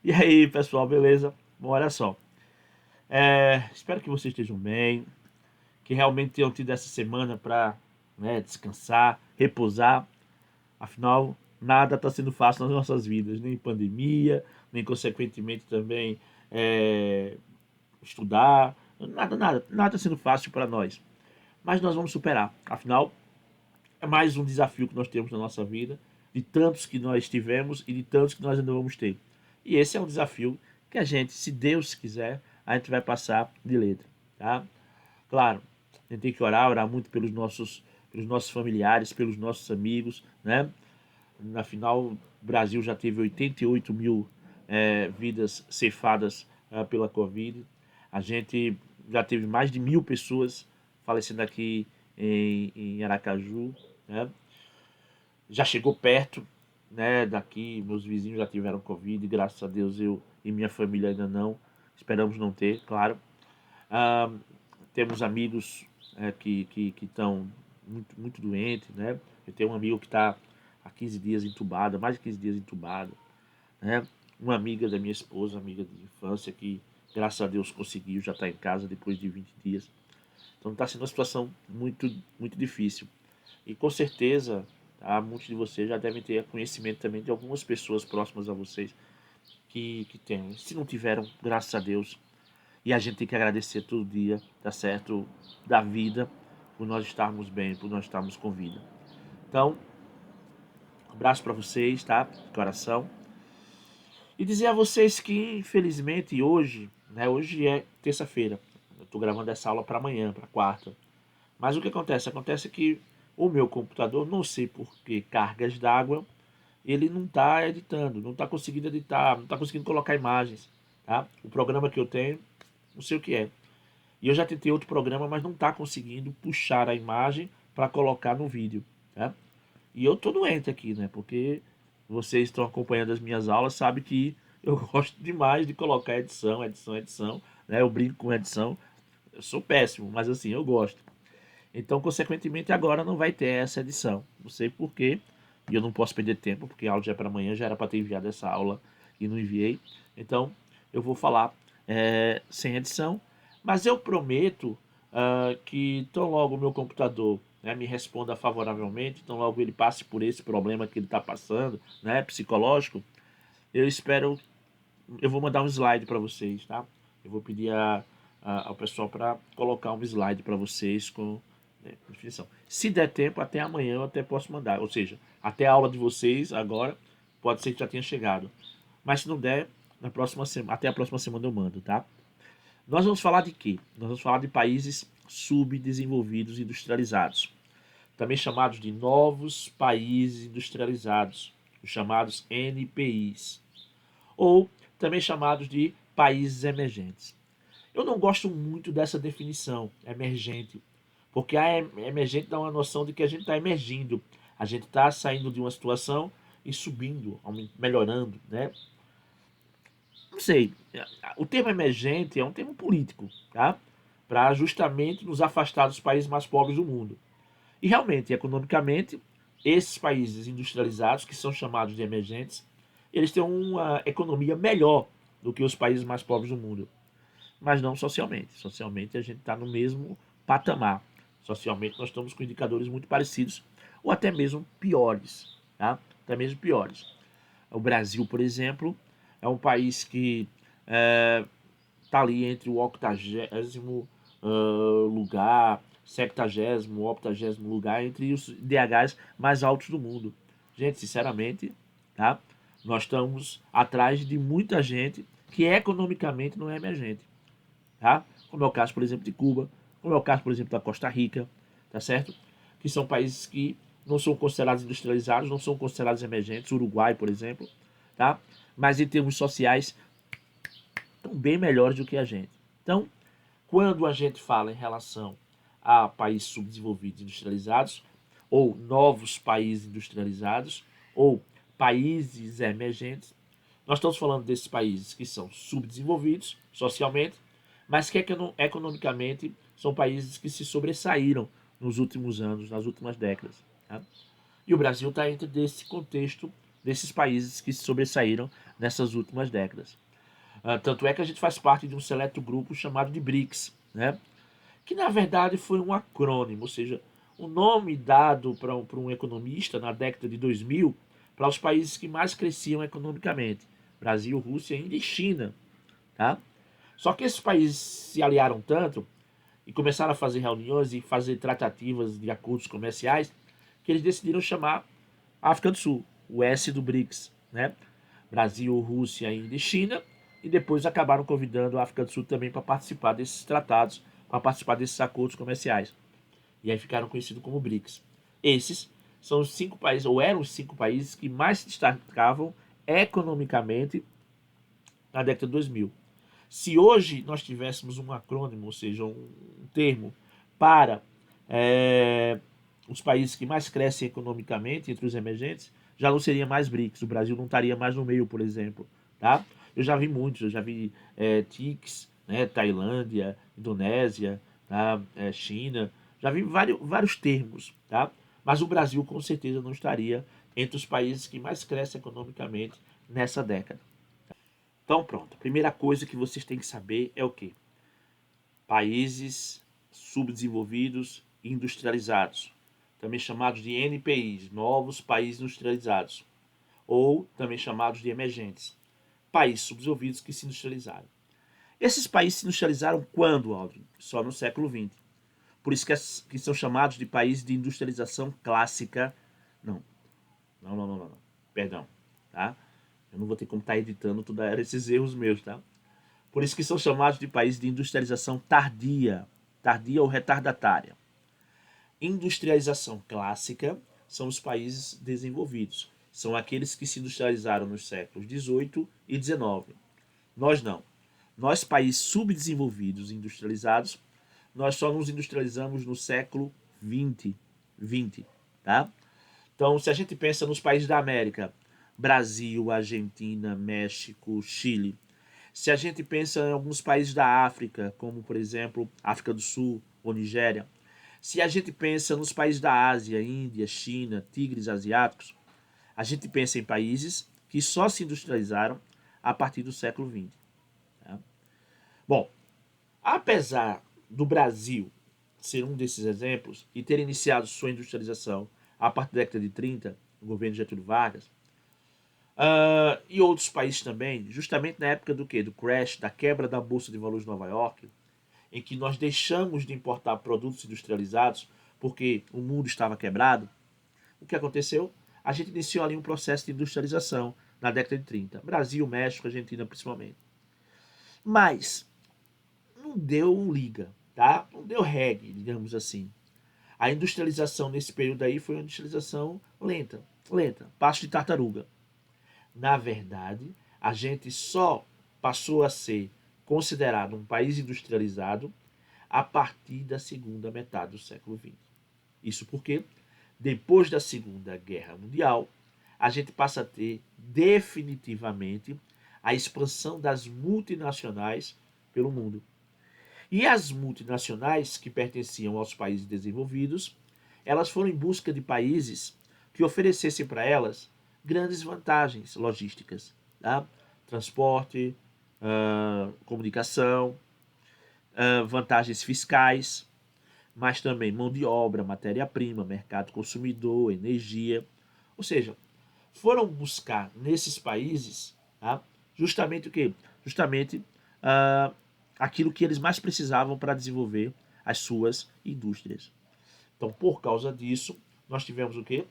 E aí, pessoal, beleza? Bom, olha só. Espero que vocês estejam bem, que realmente tenham tido essa semana para descansar, repousar. Afinal, nada está sendo fácil nas nossas vidas, nem pandemia, nem consequentemente também é, estudar. Nada está sendo fácil para nós. Mas nós vamos superar. Afinal, é mais um desafio que nós temos na nossa vida, de tantos que nós tivemos e de tantos que nós ainda vamos ter. E esse é um desafio que a gente, se Deus quiser, a gente vai passar de letra, tá? Claro, a gente tem que orar muito pelos nossos familiares, pelos nossos amigos, né? Afinal, o Brasil já teve 88 mil vidas ceifadas pela Covid. A gente já teve mais de 1.000 pessoas falecendo aqui em Aracaju, né? Já chegou perto, né? Daqui, meus vizinhos já tiveram Covid, graças a Deus eu e minha família ainda não. Esperamos não ter, claro. Ah, temos amigos que estão muito doentes, né? Eu tenho um amigo que está há 15 dias entubado, mais de 15 dias entubado, né? Uma amiga da minha esposa, amiga de infância, que graças a Deus conseguiu, já está em casa depois de 20 dias. Então está sendo uma situação muito difícil. E com certeza, tá, muitos de vocês já devem ter conhecimento também de algumas pessoas próximas a vocês que têm. Se não tiveram, graças a Deus, e a gente tem que agradecer todo dia, tá certo? Da vida, por nós estarmos bem, por nós estarmos com vida. Então, um abraço para vocês, tá? De coração. E dizer a vocês que, infelizmente, hoje, né? Hoje é terça-feira. Eu tô gravando essa aula para amanhã, para quarta. Mas o que acontece? Acontece que o meu computador, não sei por que cargas d'água, ele não está editando, não está conseguindo editar, não está conseguindo colocar imagens. Tá? O programa que eu tenho, não sei o que é. E eu já tentei outro programa, mas não está conseguindo puxar a imagem para colocar no vídeo. Tá? E eu tô doente aqui, né? Porque vocês estão acompanhando as minhas aulas, sabe que eu gosto demais de colocar edição, né? Eu brinco com edição. Eu sou péssimo, mas assim, eu gosto. Então, consequentemente, agora não vai ter essa edição. Não sei porquê. E eu não posso perder tempo, porque a aula já é para amanhã, já era para ter enviado essa aula e não enviei. Então, eu vou falar sem edição. Mas eu prometo que tão logo o meu computador me responda favoravelmente, tão logo ele passe por esse problema que ele está passando, né, psicológico, eu espero, eu vou mandar um slide para vocês, tá? Eu vou pedir ao pessoal para colocar um slide para vocês com definição. Se der tempo, até amanhã eu até posso mandar. Ou seja, até a aula de vocês agora, pode ser que já tenha chegado. Mas se não der, na próxima semana, até a próxima semana eu mando, tá? Nós vamos falar de quê? Nós vamos falar de países subdesenvolvidos e industrializados, também chamados de novos países industrializados, os chamados NPIs, ou também chamados de países emergentes. Eu não gosto muito dessa definição, emergente, porque a emergente dá uma noção de que a gente está emergindo, a gente está saindo de uma situação e subindo, melhorando, né? Não sei, o termo emergente é um termo político, tá? Para justamente nos afastar dos países mais pobres do mundo. E realmente, economicamente, esses países industrializados, que são chamados de emergentes, eles têm uma economia melhor do que os países mais pobres do mundo. Mas não socialmente. Socialmente, a gente está no mesmo patamar. Socialmente, nós estamos com indicadores muito parecidos, ou até mesmo piores. Tá? Até mesmo piores. O Brasil, por exemplo, é um país que está ali entre o 80º lugar, 70º, 80º lugar, entre os DHs mais altos do mundo. Gente, sinceramente, tá? Nós estamos atrás de muita gente que economicamente não é emergente, tá? Como é o caso, por exemplo, de Cuba, como é o caso, por exemplo, da Costa Rica, tá certo? Que são países que não são considerados industrializados, não são considerados emergentes, Uruguai, por exemplo, tá? Mas em termos sociais estão bem melhores do que a gente. Então, quando a gente fala em relação a países subdesenvolvidos e industrializados, ou novos países industrializados, ou países emergentes, nós estamos falando desses países que são subdesenvolvidos socialmente, mas que economicamente são países que se sobressaíram nos últimos anos, nas últimas décadas. Tá? E o Brasil está dentro desse contexto desses países que se sobressaíram nessas últimas décadas. Tanto é que a gente faz parte de um seleto grupo chamado de BRICS, né? Que na verdade foi um acrônimo, ou seja, o nome dado para um economista na década de 2000 para os países que mais cresciam economicamente: Brasil, Rússia, Índia e China. Tá? Só que esses países se aliaram tanto e começaram a fazer reuniões e fazer tratativas de acordos comerciais que eles decidiram chamar a África do Sul, o S do BRICS, né? Brasil, Rússia, Índia e China, e depois acabaram convidando a África do Sul também para participar desses tratados, para participar desses acordos comerciais. E aí ficaram conhecidos como BRICS. Esses são os 5 países, ou eram os 5 países que mais se destacavam economicamente na década de 2000. Se hoje nós tivéssemos um acrônimo, ou seja, um termo para os países que mais crescem economicamente entre os emergentes, já não seria mais BRICS. O Brasil não estaria mais no meio, por exemplo. Tá? Eu já vi muitos, eu já vi TICs, né, Tailândia, Indonésia, tá? China, já vi vários termos, tá? Mas o Brasil com certeza não estaria entre os países que mais crescem economicamente nessa década. Então pronto, a primeira coisa que vocês têm que saber é o quê? Países subdesenvolvidos e industrializados, também chamados de NPIs, novos países industrializados, ou também chamados de emergentes, países subdesenvolvidos que se industrializaram. Esses países se industrializaram quando, Aldrin? Só no século XX. Por isso que são chamados de países de industrialização clássica. Não, não. Perdão, tá? Eu não vou ter como estar editando todos esses erros meus, tá? Por isso que são chamados de países de industrialização tardia, tardia ou retardatária. Industrialização clássica são os países desenvolvidos. São aqueles que se industrializaram nos séculos XVIII e XIX. Nós não. Nós, países subdesenvolvidos e industrializados, nós só nos industrializamos no século XX. Tá? Então, se a gente pensa nos países da América, Brasil, Argentina, México, Chile. Se a gente pensa em alguns países da África, como por exemplo África do Sul ou Nigéria. Se a gente pensa nos países da Ásia, Índia, China, tigres asiáticos, a gente pensa em países que só se industrializaram a partir do século XX. Tá? Bom, apesar do Brasil ser um desses exemplos e ter iniciado sua industrialização a partir da década de 30, no governo de Getúlio Vargas, e outros países também, justamente na época do quê? Do crash, da quebra da Bolsa de Valores de Nova York, em que nós deixamos de importar produtos industrializados porque o mundo estava quebrado, o que aconteceu? A gente iniciou ali um processo de industrialização na década de 30. Brasil, México, Argentina principalmente. Mas não deu liga, tá? Não deu reggae, digamos assim. A industrialização nesse período aí foi uma industrialização lenta, passo de tartaruga. Na verdade, a gente só passou a ser considerado um país industrializado a partir da segunda metade do século XX. Isso porque, depois da Segunda Guerra Mundial, a gente passa a ter definitivamente a expansão das multinacionais pelo mundo. E as multinacionais que pertenciam aos países desenvolvidos, elas foram em busca de países que oferecessem para elas grandes vantagens logísticas, tá? Transporte, comunicação, vantagens fiscais, mas também mão de obra, matéria-prima, mercado consumidor, energia. Ou seja, foram buscar nesses países, tá? Justamente o quê? Justamente aquilo que eles mais precisavam para desenvolver as suas indústrias. Então, por causa disso, nós tivemos o quê?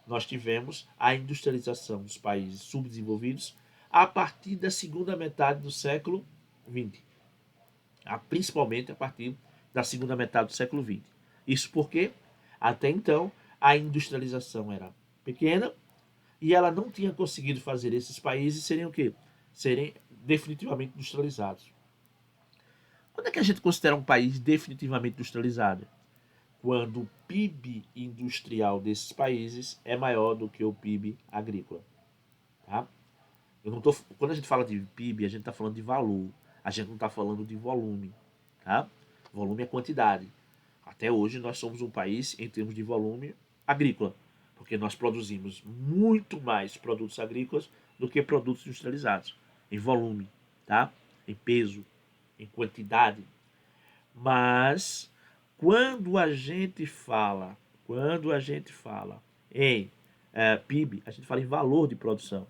Nós tivemos a industrialização dos países subdesenvolvidos a partir da segunda metade do século XX. Principalmente a partir da segunda metade do século XX. Isso porque, até então, a industrialização era pequena e ela não tinha conseguido fazer esses países serem o quê? Serem definitivamente industrializados. Quando é que a gente considera um país definitivamente industrializado? Quando o PIB industrial desses países é maior do que o PIB agrícola. Tá? Quando a gente fala de PIB, a gente está falando de valor. A gente não está falando de volume. Tá? Volume é quantidade. Até hoje nós somos um país, em termos de volume, agrícola. porque nós produzimos muito mais produtos agrícolas do que produtos industrializados, em volume, tá? Em peso, em quantidade. Mas quando a gente fala em PIB, a gente fala em valor de produção.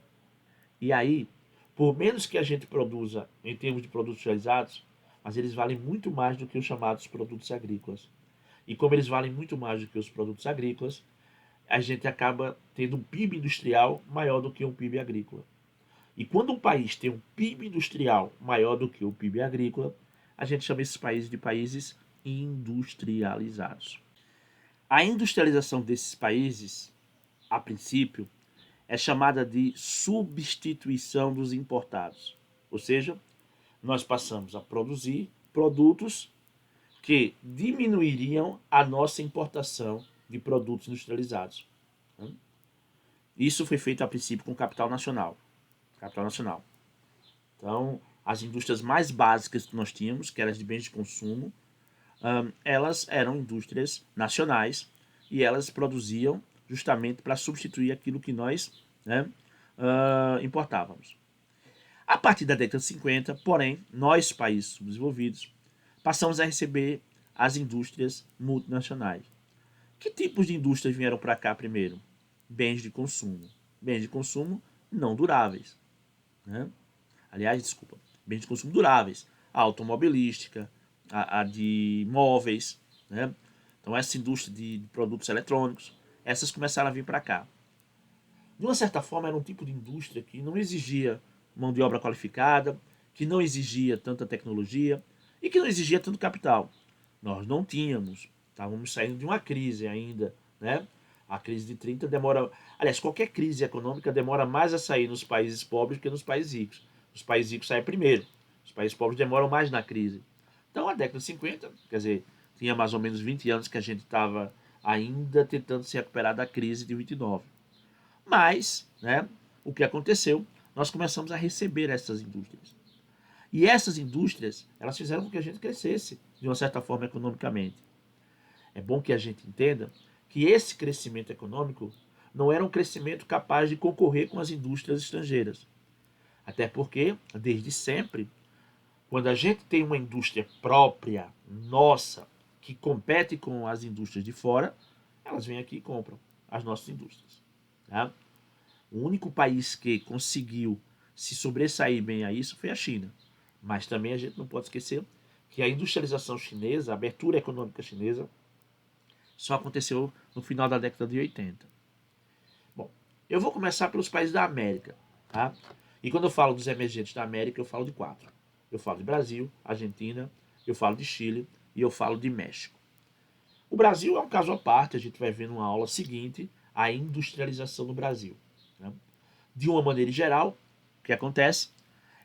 E aí, por menos que a gente produza em termos de produtos industrializados, mas eles valem muito mais do que os chamados produtos agrícolas. E como eles valem muito mais do que os produtos agrícolas, a gente acaba tendo um PIB industrial maior do que um PIB agrícola. E quando um país tem um PIB industrial maior do que o PIB agrícola, a gente chama esses países de países industrializados. A industrialização desses países, a princípio, é chamada de substituição dos importados. Ou seja, nós passamos a produzir produtos que diminuiriam a nossa importação de produtos industrializados. Isso foi feito a princípio com capital nacional. Capital nacional. Então, as indústrias mais básicas que nós tínhamos, que eram as de bens de consumo, elas eram indústrias nacionais e elas produziam justamente para substituir aquilo que nós, né, importávamos. A partir da década de 50, porém, nós, países subdesenvolvidos, passamos a receber as indústrias multinacionais. Que tipos de indústrias vieram para cá primeiro? Bens de consumo. Bens de consumo não duráveis. Né? Aliás, desculpa, bens de consumo duráveis. A automobilística, a de móveis. Né? Então, essa indústria de produtos eletrônicos, essas começaram a vir para cá. De uma certa forma, era um tipo de indústria que não exigia mão de obra qualificada, que não exigia tanta tecnologia e que não exigia tanto capital. Nós não tínhamos, estávamos saindo de uma crise ainda, né? A crise de 30 demora... Aliás, qualquer crise econômica demora mais a sair nos países pobres do que nos países ricos. Os países ricos saem primeiro, os países pobres demoram mais na crise. Então, a década de 50, quer dizer, tinha mais ou menos 20 anos que a gente estava ainda tentando se recuperar da crise de 29. Mas, né, o que aconteceu? Nós começamos a receber essas indústrias. E essas indústrias, elas fizeram com que a gente crescesse, de uma certa forma, economicamente. É bom que a gente entenda que esse crescimento econômico não era um crescimento capaz de concorrer com as indústrias estrangeiras. Até porque, desde sempre, quando a gente tem uma indústria própria, nossa, que compete com as indústrias de fora, elas vêm aqui e compram as nossas indústrias. Tá? O único país que conseguiu se sobressair bem a isso foi a China. Mas também a gente não pode esquecer que a industrialização chinesa, a abertura econômica chinesa, só aconteceu no final da década de 80. Bom, eu vou começar pelos países da América. Tá? E quando eu falo dos emergentes da América, eu falo de 4. Eu falo de Brasil, Argentina, eu falo de Chile e eu falo de México. O Brasil é um caso à parte, a gente vai ver numa aula seguinte a industrialização no Brasil. Né? De uma maneira geral, o que acontece?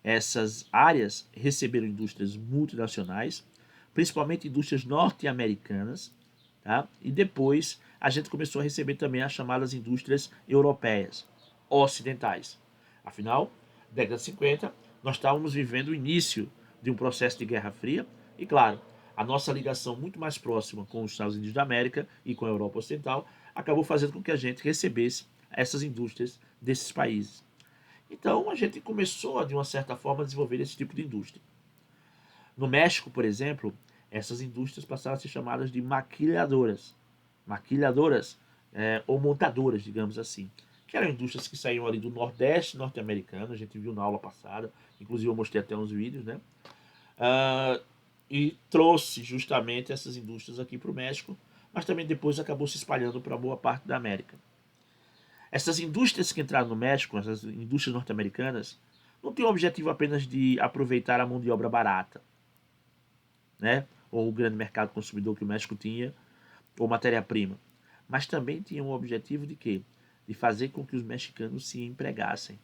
Essas áreas receberam indústrias multinacionais, principalmente indústrias norte-americanas, tá? E depois a gente começou a receber também as chamadas indústrias europeias, ocidentais. Afinal, década de 50, nós estávamos vivendo o início de um processo de Guerra Fria e, claro, a nossa ligação muito mais próxima com os Estados Unidos da América e com a Europa Ocidental acabou fazendo com que a gente recebesse essas indústrias desses países. Então a gente começou, de uma certa forma, a desenvolver esse tipo de indústria. No México, por exemplo, essas indústrias passaram a ser chamadas de maquiladoras. Maquiladoras ou montadoras, digamos assim. Que eram indústrias que saíam ali do Nordeste norte-americano, a gente viu na aula passada, inclusive eu mostrei até uns vídeos, né? E trouxe justamente essas indústrias aqui para o México, mas também depois acabou se espalhando para boa parte da América. Essas indústrias que entraram no México, essas indústrias norte-americanas, não têm o objetivo apenas de aproveitar a mão de obra barata, né? Ou o grande mercado consumidor que o México tinha, ou matéria-prima, mas também tinham o objetivo de quê? De fazer com que os mexicanos se empregassem.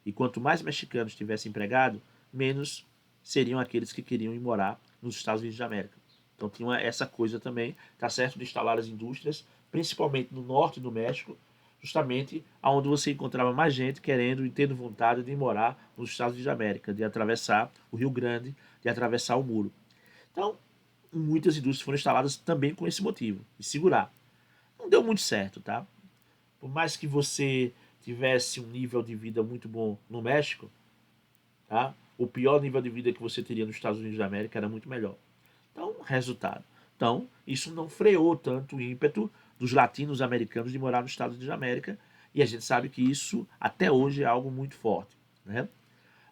E quanto mais mexicanos tivessem empregado, menos seriam aqueles que queriam ir morar nos Estados Unidos da América. Então tinha essa coisa também, tá certo, de instalar as indústrias, principalmente no norte do México, justamente onde você encontrava mais gente querendo e tendo vontade de morar nos Estados Unidos da América, de atravessar o Rio Grande, de atravessar o muro. Então, muitas indústrias foram instaladas também com esse motivo, de segurar. Não deu muito certo, tá? Por mais que você tivesse um nível de vida muito bom no México, tá? O pior nível de vida que você teria nos Estados Unidos da América era muito melhor. Então, resultado. Então, isso não freou tanto o ímpeto dos latinos americanos de morar nos Estados Unidos da América, e a gente sabe que isso até hoje é algo muito forte, né?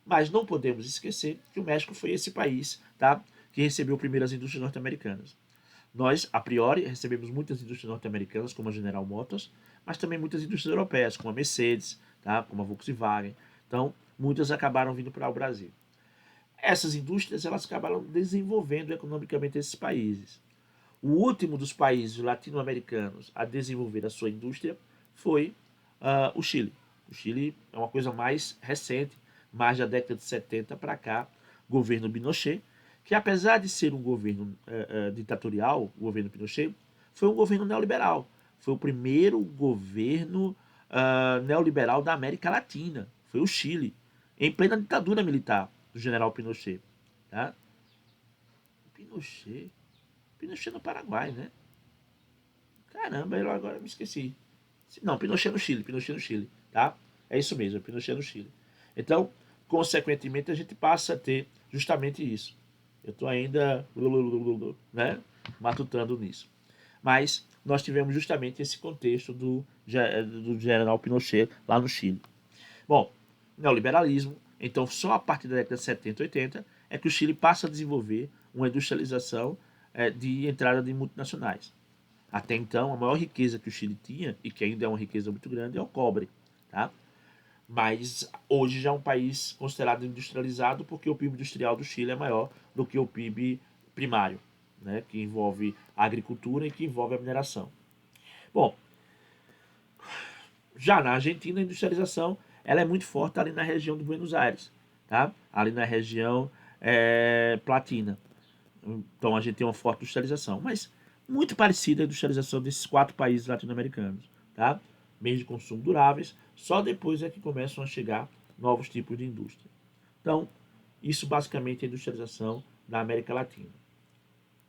Mas não podemos esquecer que o México foi esse país, tá, que recebeu primeiro as indústrias norte-americanas. Nós, a priori, recebemos muitas indústrias norte-americanas, como a General Motors, mas também muitas indústrias europeias, como a Mercedes, tá, como a Volkswagen. Então, muitas acabaram vindo para o Brasil. Essas indústrias elas acabaram desenvolvendo economicamente esses países. O último dos países latino-americanos a desenvolver a sua indústria foi o Chile. O Chile é uma coisa mais recente, mais da década de 70 para cá, governo Pinochet, que apesar de ser um governo ditatorial, o governo Pinochet, foi um governo neoliberal. Foi o primeiro governo neoliberal da América Latina. Foi o Chile, em plena ditadura militar do general Pinochet. Tá? Pinochet? Pinochet no Paraguai, né? Caramba, eu agora me esqueci. Não, Pinochet no Chile, Pinochet no Chile, tá? É isso mesmo, Pinochet no Chile. Então, consequentemente, a gente passa a ter justamente isso. Eu estou ainda, né, matutando nisso. Mas nós tivemos justamente esse contexto do general Pinochet lá no Chile. Bom, neoliberalismo, então só a partir da década de 70 e 80 é que o Chile passa a desenvolver uma industrialização de entrada de multinacionais. Até então, a maior riqueza que o Chile tinha, e que ainda é uma riqueza muito grande, é o cobre. Tá? Mas hoje já é um país considerado industrializado porque o PIB industrial do Chile é maior do que o PIB primário, né? Que envolve a agricultura e que envolve a mineração. Bom, já na Argentina, a industrialização ela é muito forte ali na região de Buenos Aires, tá? Ali na região platina. Então a gente tem uma forte industrialização, mas muito parecida à industrialização desses 4 países latino-americanos, tá? Meios de consumo duráveis, só depois é que começam a chegar novos tipos de indústria. Então, isso basicamente é a industrialização da América Latina.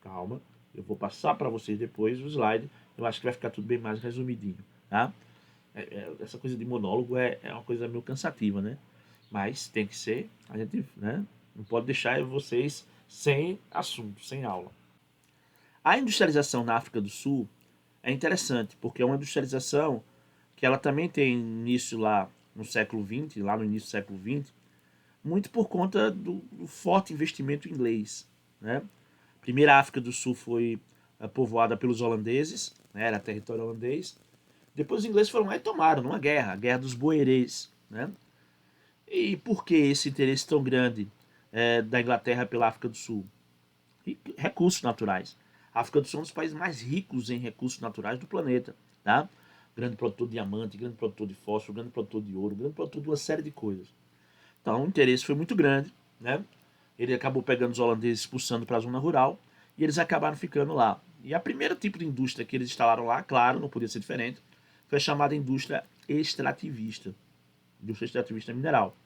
Calma, eu vou passar para vocês depois o slide, eu acho que vai ficar tudo bem mais resumidinho, tá? Essa coisa de monólogo é uma coisa meio cansativa, né? Mas tem que ser, a gente, né? Não pode deixar vocês sem assunto, sem aula. A industrialização na África do Sul é interessante, porque é uma industrialização que ela também tem início lá no século XX, lá no início do século XX, muito por conta do forte investimento inglês. Né? Primeiro, a África do Sul foi povoada pelos holandeses, né? Era território holandês. Depois os ingleses foram lá e tomaram, numa guerra, a Guerra dos Boerês. Né? E por que esse interesse tão grande da Inglaterra pela África do Sul? Recursos naturais. A África do Sul é um dos países mais ricos em recursos naturais do planeta. Tá? Grande produtor de diamante, grande produtor de fósforo, grande produtor de ouro, grande produtor de uma série de coisas. Então o interesse foi muito grande. Né? Ele acabou pegando os holandeses, expulsando para a zona rural, e eles acabaram ficando lá. E a primeira tipo de indústria que eles instalaram lá, claro, não podia ser diferente, foi a chamada indústria extrativista. Indústria extrativista mineral.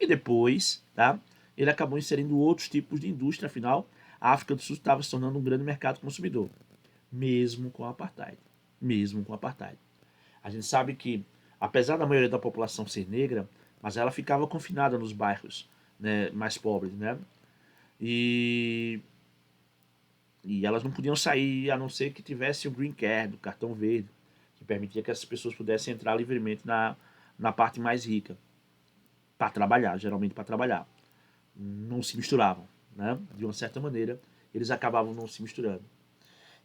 E depois, tá? Ele acabou inserindo outros tipos de indústria, afinal, a África do Sul estava se tornando um grande mercado consumidor, mesmo com o apartheid. Mesmo com o apartheid. A gente sabe que, apesar da maioria da população ser negra, mas ela ficava confinada nos bairros, né, mais pobres, né? E, e elas não podiam sair a não ser que tivesse o Green Card, o cartão verde, que permitia que essas pessoas pudessem entrar livremente na parte mais rica, para trabalhar, geralmente para trabalhar. Não se misturavam, né? De uma certa maneira, eles acabavam não se misturando.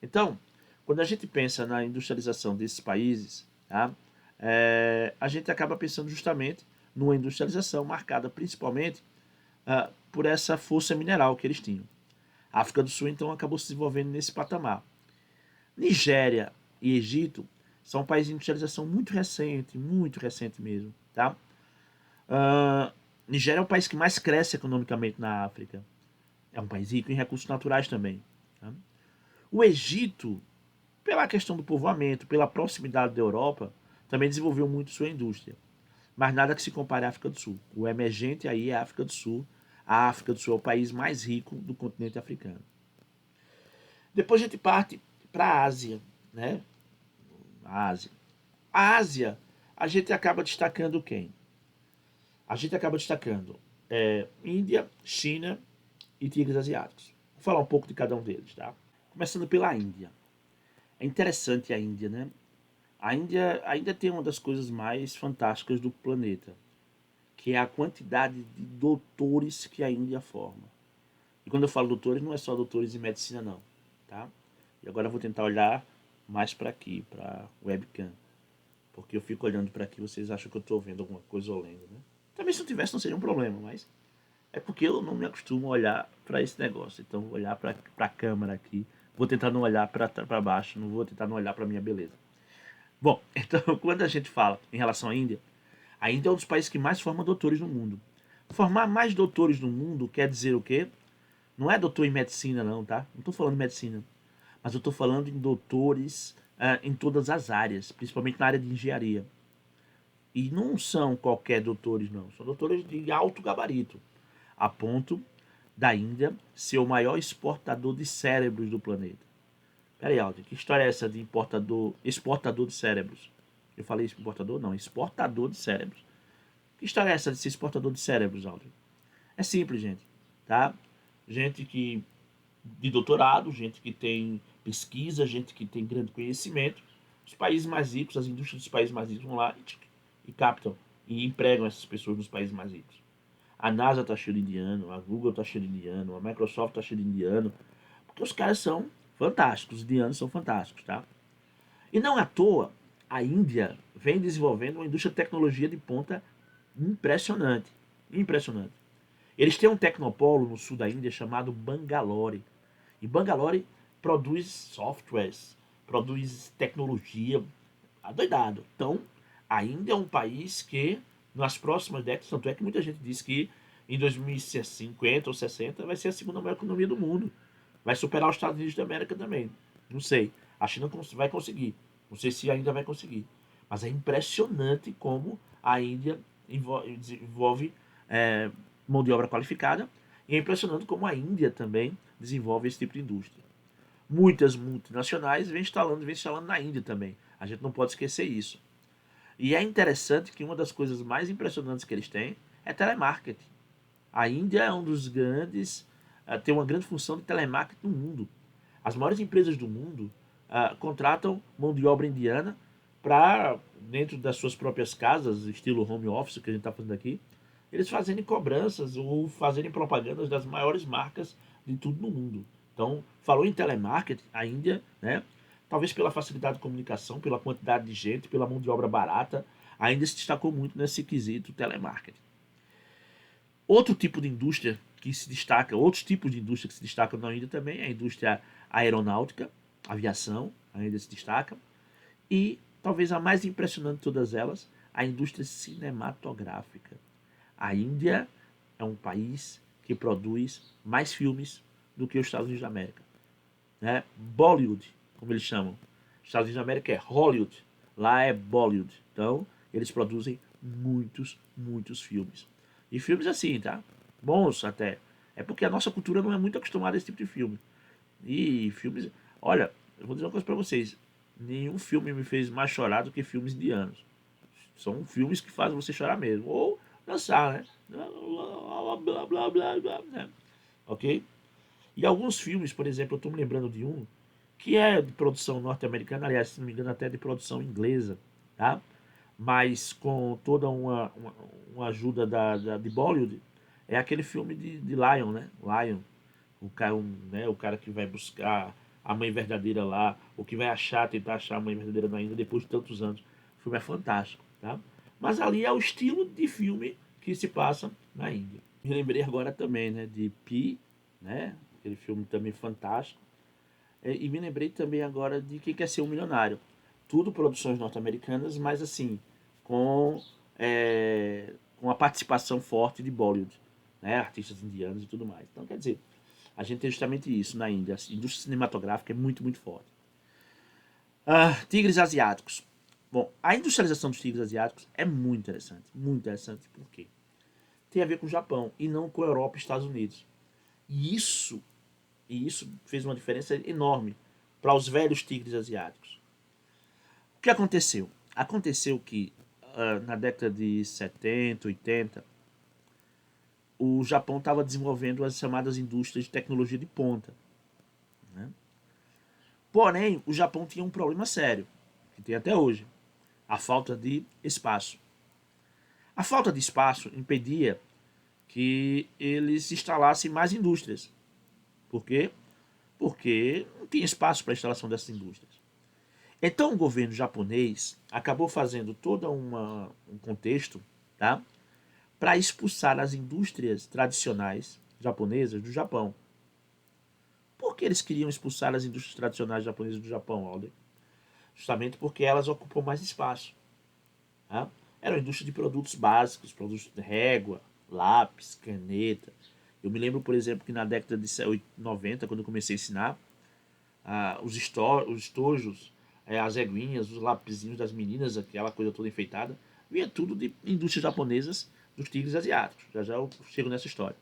Então, quando a gente pensa na industrialização desses países, tá? A gente acaba pensando justamente numa industrialização marcada principalmente por essa força mineral que eles tinham. A África do Sul, então, acabou se desenvolvendo nesse patamar. Nigéria e Egito são países de industrialização muito recente mesmo. Tá? Nigéria é o país que mais cresce economicamente na África. É um país rico em recursos naturais também. Tá? O Egito, pela questão do povoamento, pela proximidade da Europa, também desenvolveu muito sua indústria. Mas nada que se compare à África do Sul. O emergente aí é a África do Sul. A África do Sul é o país mais rico do continente africano. Depois a gente parte para a Ásia, né? A Ásia. A Ásia, a gente acaba destacando quem? A gente acaba destacando Índia, China e tigres asiáticos. Vou falar um pouco de cada um deles, tá? Começando pela Índia. É interessante a Índia, né? A Índia tem uma das coisas mais fantásticas do planeta, que é a quantidade de doutores que a Índia forma. E quando eu falo doutores, não é só doutores em medicina, não, tá? E agora eu vou tentar olhar mais para aqui, para webcam, porque eu fico olhando para aqui, vocês acham que eu estou vendo alguma coisa ou lendo, né? Também se não tivesse não seria um problema, mas é porque eu não me acostumo a olhar para esse negócio. Então vou olhar para a câmera aqui, vou tentar não olhar para baixo, não vou tentar não olhar para minha beleza. Bom, então quando a gente fala em relação à Índia, a Índia é um dos países que mais forma doutores no mundo. Formar mais doutores no mundo quer dizer o quê? Não é doutor em medicina, não, tá? Não estou falando de medicina. Mas eu estou falando em doutores em todas as áreas, principalmente na área de engenharia. E não são qualquer doutores, não. São doutores de alto gabarito, a ponto da Índia ser o maior exportador de cérebros do planeta. Peraí, Aldo, que história é essa de exportador de cérebros? Eu falei importador? Não, exportador de cérebros. Que história é essa de ser exportador de cérebros, Aldo? É simples, gente, tá? Gente que de doutorado, gente que tem pesquisa, gente que tem grande conhecimento. Os países mais ricos, as indústrias dos países mais ricos vão lá e captam e empregam essas pessoas nos países mais ricos. A NASA está cheia de indiano, a Google está cheia de indiano, a Microsoft está cheia de indiano, porque os caras são fantásticos, os indianos são fantásticos, tá? E não à toa, a Índia vem desenvolvendo uma indústria de tecnologia de ponta impressionante, impressionante. Eles têm um tecnopolo no sul da Índia chamado Bangalore. E Bangalore produz softwares, produz tecnologia adoidado. Então, a Índia é um país que, nas próximas décadas, tanto é que muita gente diz que em 2050 ou 60 vai ser a segunda maior economia do mundo. Vai superar os Estados Unidos da América também. Não sei. A China vai conseguir. Não sei se ainda vai conseguir. Mas é impressionante como a Índia desenvolve mão de obra qualificada. E é impressionante como a Índia também desenvolve esse tipo de indústria. Muitas multinacionais vêm instalando na Índia também. A gente não pode esquecer isso. E é interessante que uma das coisas mais impressionantes que eles têm é telemarketing. A Índia é um dos grandes, tem uma grande função de telemarketing no mundo. As maiores empresas do mundo contratam mão de obra indiana para, dentro das suas próprias casas, estilo home office que a gente está fazendo aqui, eles fazerem cobranças ou fazerem propagandas das maiores marcas de tudo no mundo. Então, falou em telemarketing, a Índia, né, talvez pela facilidade de comunicação, pela quantidade de gente, pela mão de obra barata, a Índia se destacou muito nesse quesito telemarketing. Outro tipo de indústria que se destaca, outros tipos de indústria que se destacam na Índia também é a indústria aeronáutica, aviação, a Índia se destaca, e talvez a mais impressionante de todas elas, a indústria cinematográfica. A Índia é um país que produz mais filmes do que os Estados Unidos da América. Né? Bollywood, como eles chamam. Os Estados Unidos da América é Hollywood, lá é Bollywood. Então, eles produzem muitos, muitos filmes. E filmes assim, tá? Bons até. É porque a nossa cultura não é muito acostumada a esse tipo de filme. E filmes. Olha, eu vou dizer uma coisa pra vocês. Nenhum filme me fez mais chorar do que filmes indianos. São filmes que fazem você chorar mesmo. Ou dançar, né? Blá, blá, blá, blá, blá, né? Ok? E alguns filmes, por exemplo, eu estou me lembrando de um que é de produção norte-americana, aliás, se não me engano, até de produção inglesa, tá? Mas com toda uma ajuda de Bollywood, é aquele filme de Lion, né? Lion, o cara que vai buscar a mãe verdadeira lá, ou que vai tentar achar a mãe verdadeira na Índia depois de tantos anos. O filme é fantástico, tá? Mas ali é o estilo de filme que se passa na Índia. Me lembrei agora também, né, de Pi, né? Aquele filme também fantástico. E me lembrei também agora de Quem Quer Ser um Milionário. Tudo produções norte-americanas, mas assim, com, com a participação forte de Bollywood, né? Artistas indianos e tudo mais. Então, quer dizer, a gente tem justamente isso na Índia. A indústria cinematográfica é muito, muito forte. Tigres asiáticos. Bom, a industrialização dos tigres asiáticos é muito interessante. Muito interessante. Por quê? Tem a ver com o Japão e não com a Europa e Estados Unidos. E isso fez uma diferença enorme para os velhos tigres asiáticos. O que aconteceu? aconteceu que na década de 70, 80, o Japão estava desenvolvendo as chamadas indústrias de tecnologia de ponta, né? Porém, o Japão tinha um problema sério, que tem até hoje, a falta de espaço. A falta de espaço impedia que eles instalassem mais indústrias. Por quê? Porque não tinha espaço para a instalação dessas indústrias. Então o governo japonês acabou fazendo todo um contexto, tá, para expulsar as indústrias tradicionais japonesas do Japão. Por que eles queriam expulsar as indústrias tradicionais japonesas do Japão, Alder? Justamente porque elas ocupam mais espaço. Tá? Era uma indústria de produtos básicos, produtos de régua, lápis, caneta. Eu me lembro, por exemplo, que na década de 90, quando eu comecei a ensinar, os estojos, as reguinhas, os lapisinhos das meninas, aquela coisa toda enfeitada, vinha tudo de indústrias japonesas dos tigres asiáticos. Já já eu chego nessa história.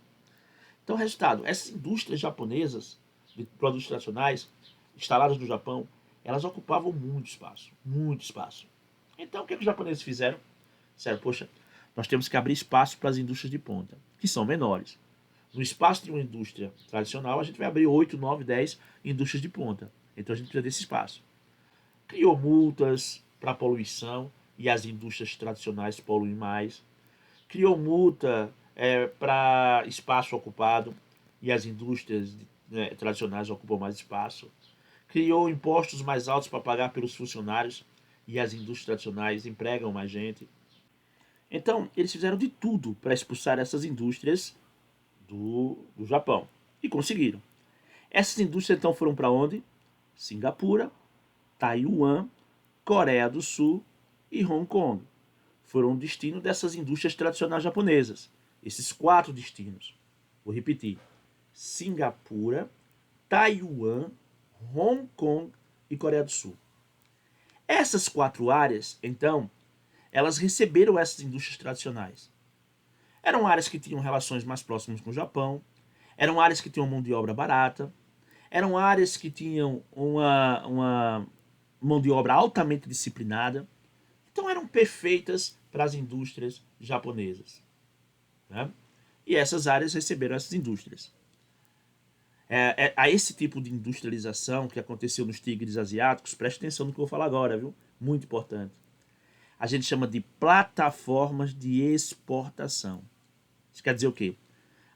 Então, resultado, essas indústrias japonesas de produtos tradicionais instaladas no Japão, elas ocupavam muito espaço, muito espaço. Então, o que os japoneses fizeram? Disseram, poxa, nós temos que abrir espaço para as indústrias de ponta, que são menores. No espaço de uma indústria tradicional, a gente vai abrir 8, 9, 10 indústrias de ponta. Então, a gente precisa desse espaço. Criou multas para poluição e as indústrias tradicionais poluem mais. Criou multa para espaço ocupado e as indústrias tradicionais ocupam mais espaço. Criou impostos mais altos para pagar pelos funcionários e as indústrias tradicionais empregam mais gente. Então, eles fizeram de tudo para expulsar essas indústrias do Japão. E conseguiram. Essas indústrias então foram para onde? Singapura, Taiwan, Coreia do Sul e Hong Kong. Foram o destino dessas indústrias tradicionais japonesas. Esses 4 destinos. Vou repetir. Singapura, Taiwan, Hong Kong e Coreia do Sul. Essas 4 áreas, então, elas receberam essas indústrias tradicionais. Eram áreas que tinham relações mais próximas com o Japão, eram áreas que tinham mão de obra barata, eram áreas que tinham uma mão de obra altamente disciplinada, então eram perfeitas para as indústrias japonesas. Né? E essas áreas receberam essas indústrias. A esse tipo de industrialização que aconteceu nos tigres asiáticos, preste atenção no que eu vou falar agora, viu? Muito importante. A gente chama de plataformas de exportação. Isso quer dizer o quê?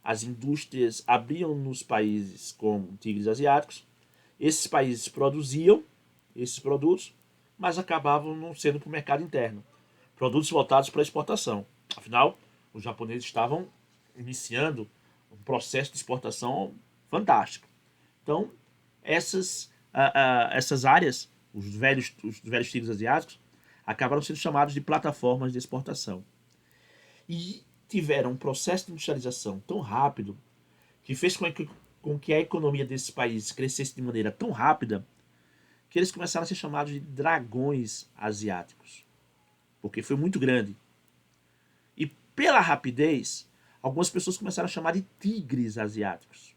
As indústrias abriam nos países como tigres asiáticos, esses países produziam esses produtos, mas acabavam não sendo para o mercado interno. Produtos voltados para a exportação. Afinal, os japoneses estavam iniciando um processo de exportação fantástico. Então, essas áreas, os velhos tigres asiáticos, acabaram sendo chamados de plataformas de exportação. E tiveram um processo de industrialização tão rápido que fez com que a economia desses países crescesse de maneira tão rápida que eles começaram a ser chamados de dragões asiáticos, porque foi muito grande. E pela rapidez, algumas pessoas começaram a chamar de tigres asiáticos.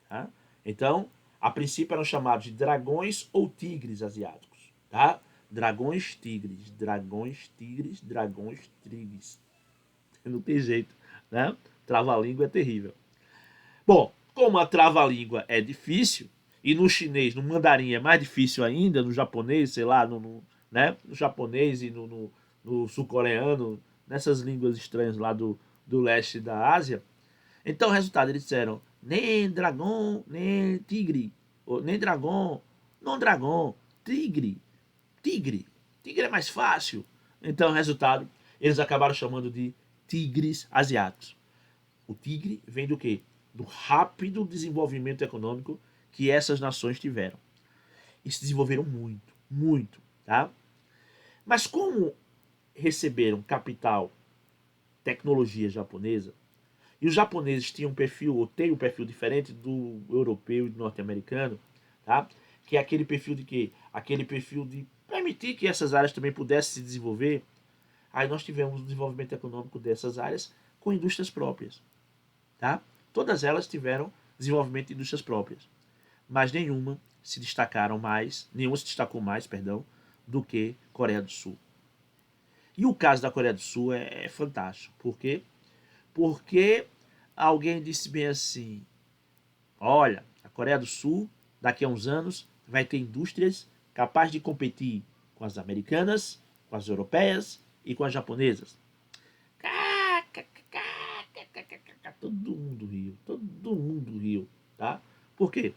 Tá? Então, a princípio eram chamados de dragões ou tigres asiáticos. Tá? Dragões, tigres, dragões, tigres, dragões, tigres. Não tem jeito, né? Trava-língua é terrível. Bom, como a trava-língua é difícil, e no chinês, no mandarim é mais difícil ainda, no japonês, sei lá, né? No japonês e no sul-coreano, nessas línguas estranhas lá do leste da Ásia. Então, o resultado, eles disseram, nem dragão, nem tigre, ou, nem dragão, não dragão, tigre, tigre, tigre é mais fácil. Então, o resultado, eles acabaram chamando de tigres asiáticos. O tigre vem do quê? Do rápido desenvolvimento econômico que essas nações tiveram. E se desenvolveram muito, muito, tá? Mas como receberam capital, tecnologia japonesa, e os japoneses tinham um perfil, ou têm um perfil diferente do europeu e do norte-americano, tá? Que é aquele perfil de quê? Aquele perfil de permitir que essas áreas também pudessem se desenvolver. Aí nós tivemos o desenvolvimento econômico dessas áreas com indústrias próprias. Tá? Todas elas tiveram desenvolvimento de indústrias próprias, mas nenhuma se destacou mais, perdão, do que Coreia do Sul. E o caso da Coreia do Sul é fantástico. Por quê? Porque alguém disse bem assim: olha, a Coreia do Sul, daqui a uns anos, vai ter indústrias capazes de competir com as americanas, com as europeias e com as japonesas. Todo mundo riu, tá? Por quê?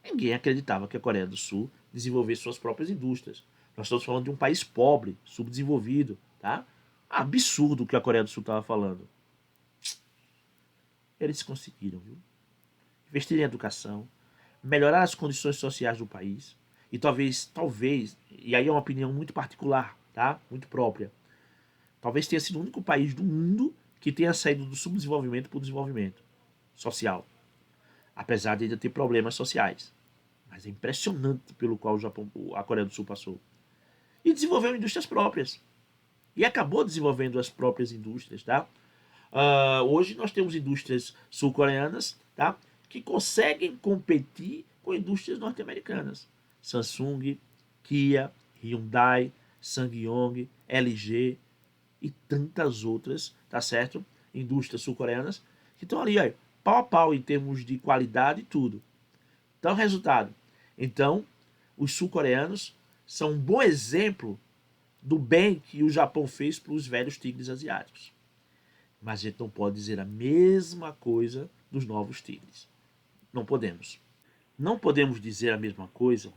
Ninguém acreditava que a Coreia do Sul desenvolvesse suas próprias indústrias. Nós estamos falando de um país pobre, subdesenvolvido, tá? Absurdo o que a Coreia do Sul estava falando. Eles conseguiram, viu? Investir em educação, melhorar as condições sociais do país e talvez, e aí é uma opinião muito particular, tá? Muito própria. Talvez tenha sido o único país do mundo que tenha saído do subdesenvolvimento para o desenvolvimento social, apesar de ainda ter problemas sociais. Mas é impressionante pelo qual a Coreia do Sul passou. E desenvolveu indústrias próprias. E acabou desenvolvendo as próprias indústrias, tá? Hoje nós temos indústrias sul-coreanas, tá? Que conseguem competir com indústrias norte-americanas. Samsung, Kia, Hyundai, Sangyong, LG e tantas outras, tá certo? Indústrias sul-coreanas que estão ali, ó, pau a pau em termos de qualidade e tudo. Então, resultado. Então, os sul-coreanos são um bom exemplo do bem que o Japão fez para os velhos tigres asiáticos. Mas a gente não pode dizer a mesma coisa dos novos tigres. Não podemos. Não podemos dizer a mesma coisa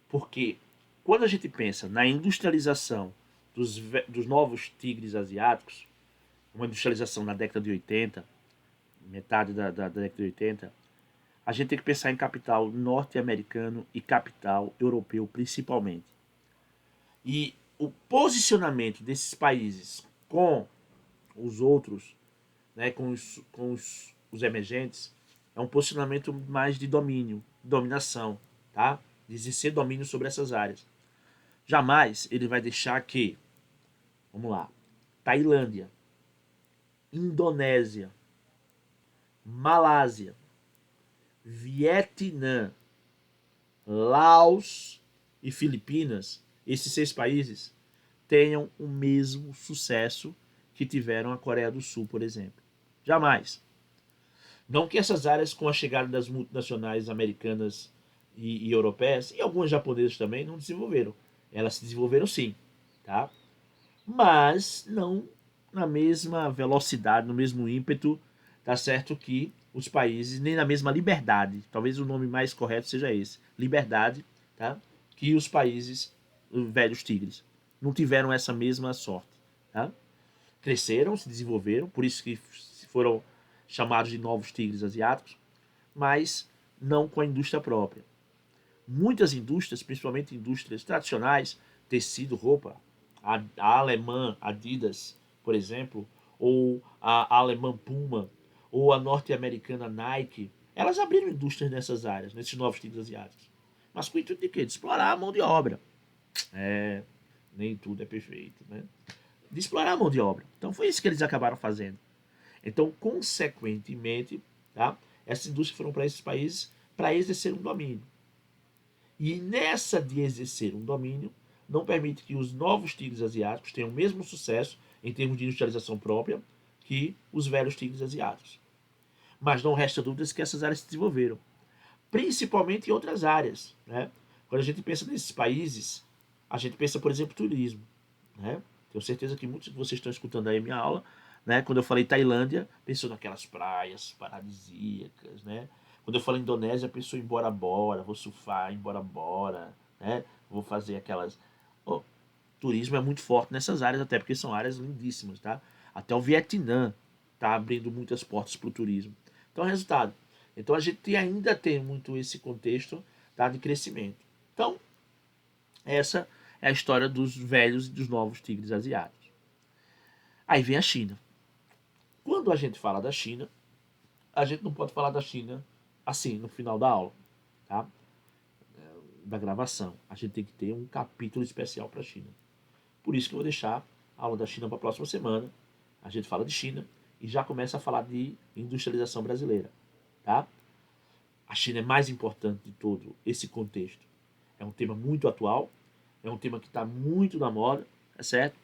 porque quando a gente pensa na industrialização dos novos tigres asiáticos, uma industrialização na década de 80, metade da década de 80, a gente tem que pensar em capital norte-americano e capital europeu principalmente. E o posicionamento desses países com os outros, né, com os emergentes, é um posicionamento mais de domínio, dominação, tá? De exercer domínio sobre essas áreas. Jamais ele vai deixar que, vamos lá, Tailândia, Indonésia, Malásia, Vietnã, Laos e Filipinas, esses 6 países, tenham o mesmo sucesso que tiveram a Coreia do Sul, por exemplo. Jamais. Não que essas áreas, com a chegada das multinacionais americanas e europeias, e algumas japonesas também, não desenvolveram. Elas se desenvolveram sim, tá? Mas não na mesma velocidade, no mesmo ímpeto, tá certo que os países, nem na mesma liberdade, talvez o nome mais correto seja esse, liberdade, tá? Que os países, os velhos tigres, não tiveram essa mesma sorte, tá? Cresceram, se desenvolveram, por isso que foram chamados de novos tigres asiáticos, mas não com a indústria própria. Muitas indústrias, principalmente indústrias tradicionais, tecido, roupa, a alemã Adidas, por exemplo, ou a alemã Puma, ou a norte-americana Nike, elas abriram indústrias nessas áreas, nesses novos tigres asiáticos. Mas com o intuito de quê? De explorar a mão de obra. É, nem tudo é perfeito, né? De explorar a mão de obra. Então foi isso que eles acabaram fazendo. Então, consequentemente, tá? Essas indústrias foram para esses países para exercer um domínio. E nessa de exercer um domínio, não permite que os novos tigres asiáticos tenham o mesmo sucesso em termos de industrialização própria que os velhos tigres asiáticos. Mas não resta dúvidas que essas áreas se desenvolveram, principalmente em outras áreas. Né? Quando a gente pensa nesses países, a gente pensa, por exemplo, turismo. Né? Tenho certeza que muitos de vocês estão escutando aí a minha aula. Né? Quando eu falei Tailândia, pensou naquelas praias paradisíacas, né? Quando eu falo Indonésia, pensou em Bora Bora, vou surfar em Bora Bora, né? Vou fazer aquelas... Oh, turismo é muito forte nessas áreas, até porque são áreas lindíssimas, tá? Até o Vietnã está abrindo muitas portas para o turismo. Então, resultado. Então, a gente ainda tem muito esse contexto, tá, de crescimento. Então, essa é a história dos velhos e dos novos tigres asiáticos. Aí vem a China. Quando a gente fala da China, a gente não pode falar da China assim, no final da aula, tá? Da gravação. A gente tem que ter um capítulo especial para a China. Por isso que eu vou deixar a aula da China para a próxima semana. A gente fala de China e já começa a falar de industrialização brasileira, tá? A China é mais importante de todo esse contexto. É um tema muito atual, é um tema que está muito na moda, é certo?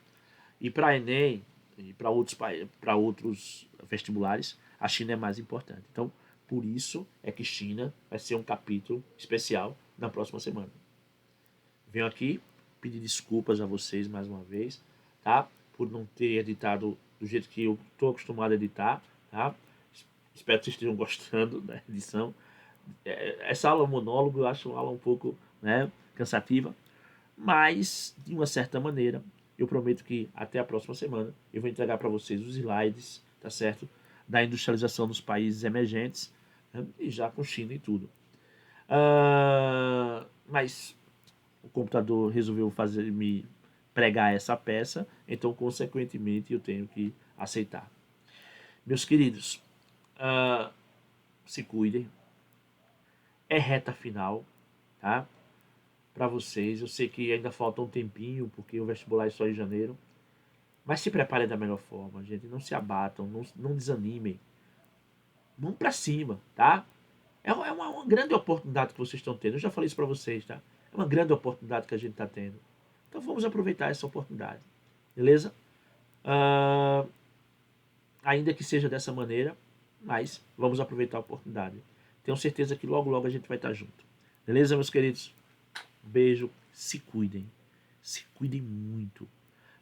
E para Enem e para outros vestibulares, a China é mais importante. Então, por isso é que China vai ser um capítulo especial na próxima semana. Venho aqui pedir desculpas a vocês mais uma vez, tá? Por não ter editado do jeito que eu estou acostumado a editar, tá? Espero que vocês estejam gostando da edição. Essa aula monólogo eu acho uma aula um pouco, né, cansativa, mas de uma certa maneira eu prometo que até a próxima semana eu vou entregar para vocês os slides, tá certo? Da industrialização dos países emergentes, né? E já com China e tudo. Mas o computador resolveu fazer me pregar essa peça, então consequentemente eu tenho que aceitar. Meus queridos, uh, se cuidem. É reta final, tá? Para vocês, eu sei que ainda falta um tempinho, porque o vestibular é só em janeiro, mas se preparem da melhor forma, gente. Não se abatam, não desanimem. Vamos para cima, tá? É uma grande oportunidade que vocês estão tendo. Eu já falei isso para vocês, tá? É uma grande oportunidade que a gente está tendo. Então vamos aproveitar essa oportunidade, beleza? Ah, ainda que seja dessa maneira, mas vamos aproveitar a oportunidade. Tenho certeza que logo, logo a gente vai estar junto. Beleza, meus queridos? Um beijo. Se cuidem. Se cuidem muito.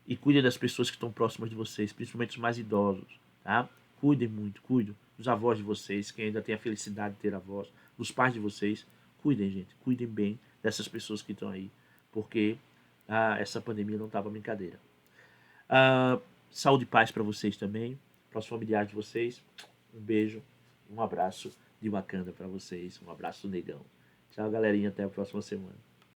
E cuidem das pessoas que estão próximas de vocês, principalmente os mais idosos, tá? Cuidem muito, cuidem dos avós de vocês, quem ainda tem a felicidade de ter avós, dos pais de vocês. Cuidem, gente. Cuidem bem dessas pessoas que estão aí, porque essa pandemia não estava brincadeira. Saúde e paz para vocês também, para os familiares de vocês. Um beijo, um abraço de Wakanda para vocês, um abraço do negão. Tchau, galerinha, até a próxima semana.